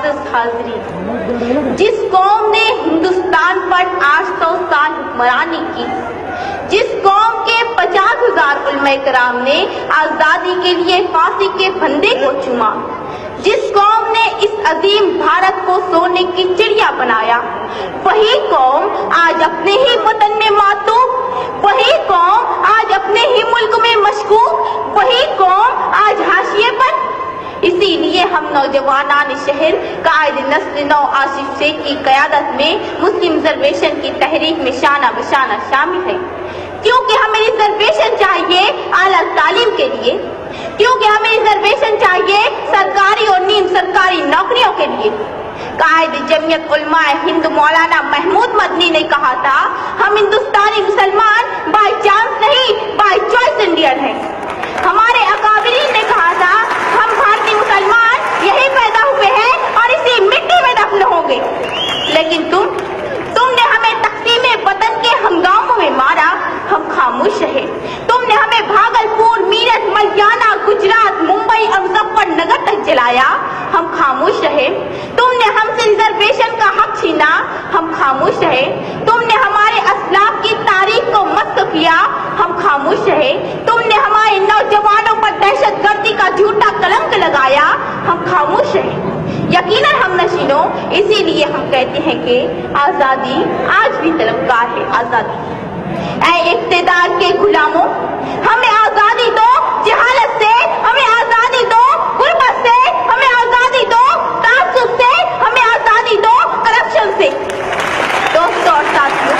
मुआज़्ज़ज़ हाज़रीन, जिस कौम ने हिंदुस्तान पर 800 साल हुक्मरानी की, जिस कौम के 50,000 उलमा कराम ने आज़ादी के लिए फांसी के फंदे को चूमा, जिस कौम ने इस अजीम भारत को सोने की चिड़िया बनाया, वही कौम आज अपने ही वतन में मातूम, वही कौम आज अपने ही मुल्क में मशकूक, वही कौम आज हाशिए पर। इसीलिए हम नौजवानान शहर कायद नस्ल नौ आसिफ शेख की क़यादत में मुस्लिम रिजर्वेशन की तहरीक में शाना बशाना शामिल है, क्योंकि हमें रिजर्वेशन चाहिए आला तालीम के लिए, क्योंकि हमें रिजर्वेशन चाहिए सरकारी और नीम सरकारी नौकरियों के लिए। कायद जमीयत उलमाए हिंद मौलाना महमूद मदनी ने कहा था, हम हिंदुस्तानी मुसलमान बाय चांस नहीं बाय चॉइस इंडियन हैं। हमारे अकाबिरीन ने कहा था, हम भारतीय मुसलमान यही पैदा हुए हैं और इसी मिट्टी में दफन होंगे। लेकिन तुमने हमें तक़सीम वतन के हंगामों में मारा, हम खामोश रहे। तुमने हमें भागलपुर, मीरठ, मलियाना, गुजरात, मुंबई और मुजफ्फरनगर तक जलाया, हम खामोश रहे। तुमने हमसे रिजर्वेशन का हक छीना, हम खामोश रहे। तुमने हमारे असलाफ की तारीख को मस्क किया, हम खामोश रहे। तुमने हमारे नौजवानों पर दहशतगर्दी का झूठा कलंक लगाया, हम खामोश रहे। यकीनन हम नशीनों, इसीलिए हम कहते हैं कि आजादी आज भी तलबगार है। आजादी ऐ इक़्तिदार के गुलामों, हमें आजादी दो जहालत से, हमें आजादी दो गुर्बत से, हमें आजादी दो तासुब से, हमें आजादी दो करप्शन से। दोस्तों और साथियों,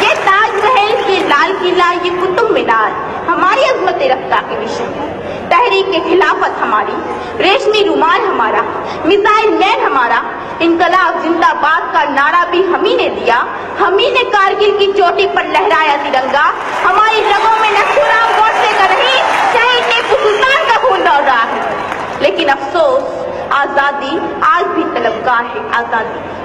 ये ताजमहल, ये लाल किला, ये कुतुब मीनार हमारी अज़मत रफ्ता के निशान है। तहरीक के खिलाफत हमारी, रेशमी रुमाल हमारा, मिसाइल मैन हमारा, इनकलाब जिंदाबाद का नारा भी हम ही ने दिया, हम ही ने कारगिल की चोटी पर लहराया तिरंगा। हमारी रगों में नथुराम गोडसे का नहीं, शहीद टीपू सुल्तान का खून दौड़ रहा है। लेकिन अफसोस, आजादी आज भी तलबगार है।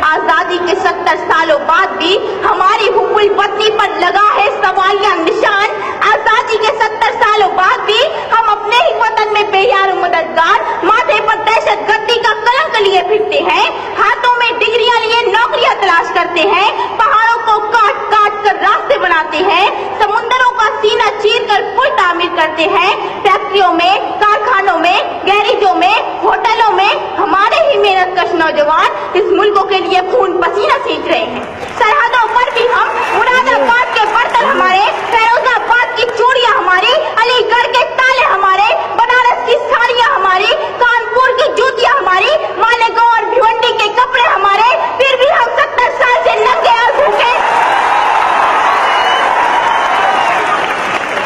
आजादी के 70 सालों बाद भी हमारी हुब्बुल वतनी पर लगा है सवालिया निशान। आजादी के 70 सालों बाद भी हम अपने ही वतन में बेयार मददगार, माथे पर दहशतगर्दी का कलंक लिए फिरते हैं, हाथों में डिग्रियां लिए नौकरियां तलाश करते हैं, पहाड़ों को काट काट कर रास्ते बनाते हैं, समुद्रों का सीना चीर कर पुल तामीर करते हैं, फैक्ट्रियों में, कारखानों में, गैरेजों में, होटलों में हमारे ही मेहनतकश नौजवान इस मुल्क के लिए खून पसीना सींच रहे हैं। सरहदों पर भी हम, मुरादाबाद के बर्तन हमारे, फैरोजाबाद की चूड़ियां हमारी, अलीगढ़ के ताले हमारे, बनारस की साड़ियां हमारी, कानपुर की जूतियां हमारी, मालेगांव और भिवंडी के कपड़े हमारे, फिर भी हम 70 साल से नंगे और भूखे।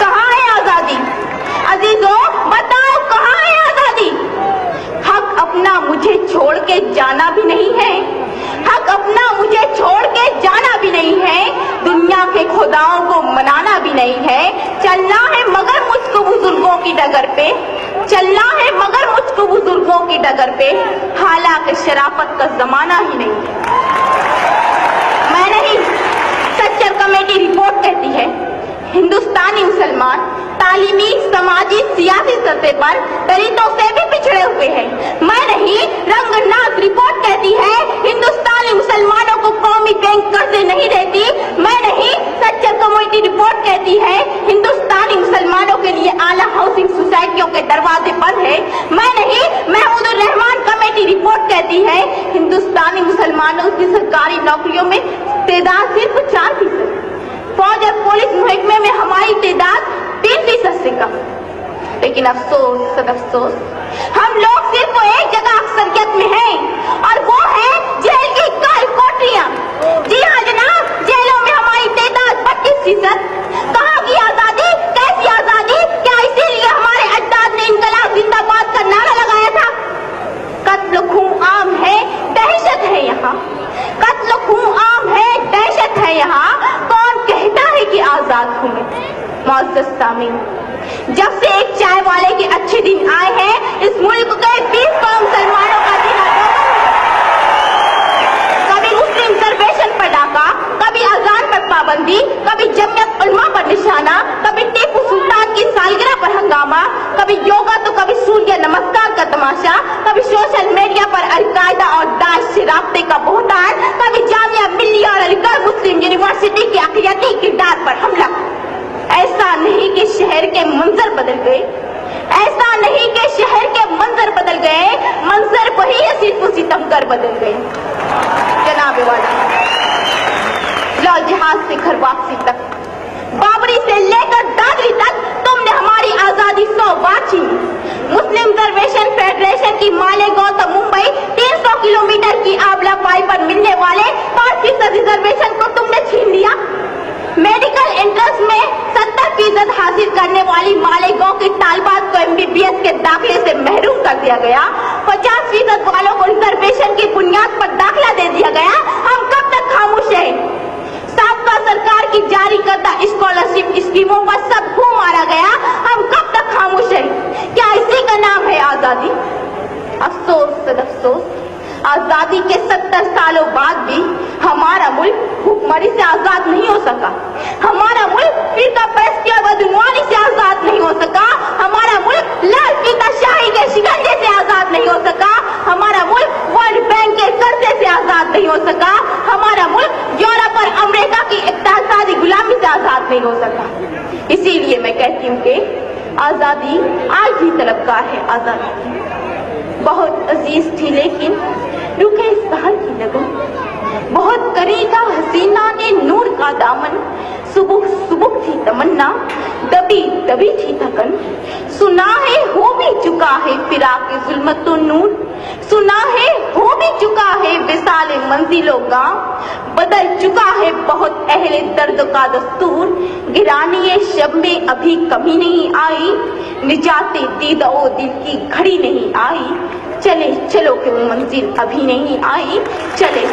कहाँ है आजादी? अजीजों बताओ, कहाँ है आजादी? हक अपना मुझे छोड़ के जाना भी नहीं है, हक अपना मुझे छोड़ के जाना भी नहीं है, दुनिया के खुदाओं को मनाना भी नहीं है। चलना है मगर मुझको बुजुर्गों की डगर पे, चलना है मगर मुझको बुजुर्गों की डगर पे, हालांकि शराफत का जमाना ही नहीं है। मैं नहीं, सच्चर कमेटी रिपोर्ट कहती है, हिंदुस्तानी मुसलमान तालीमी, समाजी, सियासी सतह पर दलितों से भी पिछड़े हुए हैं। मैं नहीं, रंगनाथ रिपोर्ट कहती है, हिंदुस्तानी मुसलमानों को कौमी बैंक कर्जे नहीं देती। मैं नहीं, सच्चर कमेटी रिपोर्ट कहती है, हिंदुस्तानी मुसलमानों के लिए आला हाउसिंग सोसाइटियों के दरवाजे बंद है। मैं नहीं, महमूदुर रहमान कमेटी रिपोर्ट कहती है, हिंदुस्तानी मुसलमानों की सरकारी नौकरियों में तादाद सिर्फ 4%, फौज और पुलिस महकमे में हमारी तादाद 3% से कम। लेकिन अफसोस, सदअफसोस, हम लोग सिर्फ एक जगह अक्सरियत में हैं और वो है जेल की काल कोठरियां। जी हाँ जनाब, जेलों में हमारी तादाद 32%। कहाँ की आजादी? कैसी आजादी? क्या इसीलिए हमारे अजदाद ने इनकलाब जिंदाबाद का नारा लगाया था? कत्ल खून आम है, दहशत है यहाँ, कत्ल खून आम है, दहशत है यहाँ। कौन कहता है कि आजाद हूँ मैं? मुअज़्ज़ज़ सामीन, जब से एक चाय वाले के अच्छे दिन आए हैं, इस मुल्क के 20 करोड़ मुसलमानों का दिन कभी मुस्लिम रिजर्वेशन पर डाका, कभी अजान पर पाबंदी, कभी जमीयत उलमा पर निशाना, कभी टीपू सुल्तान की सालगिरह पर हंगामा, कभी योगा तो कभी सूर्य नमस्कार का तमाशा, कभी सोशल मीडिया पर कर बदल गए। जनाब वाला, लाल जहाज से घर वापसी तक, बाबरी से लेकर दादरी तक तुमने हमारी आजादी 100 बार छीनी। मुस्लिम रिजर्वेशन फेडरेशन की मालेगांव से मुंबई 300 किलोमीटर की आबला पाई पर मिलने वाले 5% रिजर्वेशन को तुमने छीन लिया। मेडिकल एंट्रेंस में 70% हासिल करने वाली मालेगांव की तालबात को MBBS के दाखिले से महरूम कर दिया गया। 50% वालों को रिजर्वेशन की बुनियाद पर दाखिला दे दिया गया। हम कब तक खामोश हैं? साबका सरकार की जारी करदा स्कॉलरशिप स्कीमों पर सबको मारा गया। हम कब तक खामोश हैं? क्या इसी का नाम है आजादी? अफसोस सदअफसोस, आजादी के 70 सालों बाद भी हमारा मुल्क भूखमरी से आजाद नहीं हो सका। हमारा मुल्क फिरका परस्ती और बदनुमानी से आजाद नहीं हो सका। हमारा मुल्क लाल फीता शाही के शिकंजे से आजाद नहीं हो सका। हमारा मुल्क वर्ल्ड बैंक के कर्जे से आजाद नहीं हो सका। हमारा मुल्क यूरोप और अमेरिका की इक्तिसादी गुलामी से आजाद नहीं हो सका। इसीलिए मैं कहती हूँ कि आजादी आज भी तलबगार है। आजादी बहुत अजीज थी लेकिन रुके इस सहर की लगन, बहुत करीगा हसीना ने नूर का दामन, सुबह सुबह थी तमन्ना, दबी दबी थी थकन। सुना है हो भी चुका है फिराक जुल्मत नूर, सुना है हो भी चुका है विसाल मंजिलों गाँव, बदल चुका है बहुत अहले दर्द का दस्तूर। गिरानी शब में अभी कमी नहीं आई, निजाते दीदो दिल की घड़ी नहीं आई। चले चलो कि वो मंजिल अभी नहीं आई, चले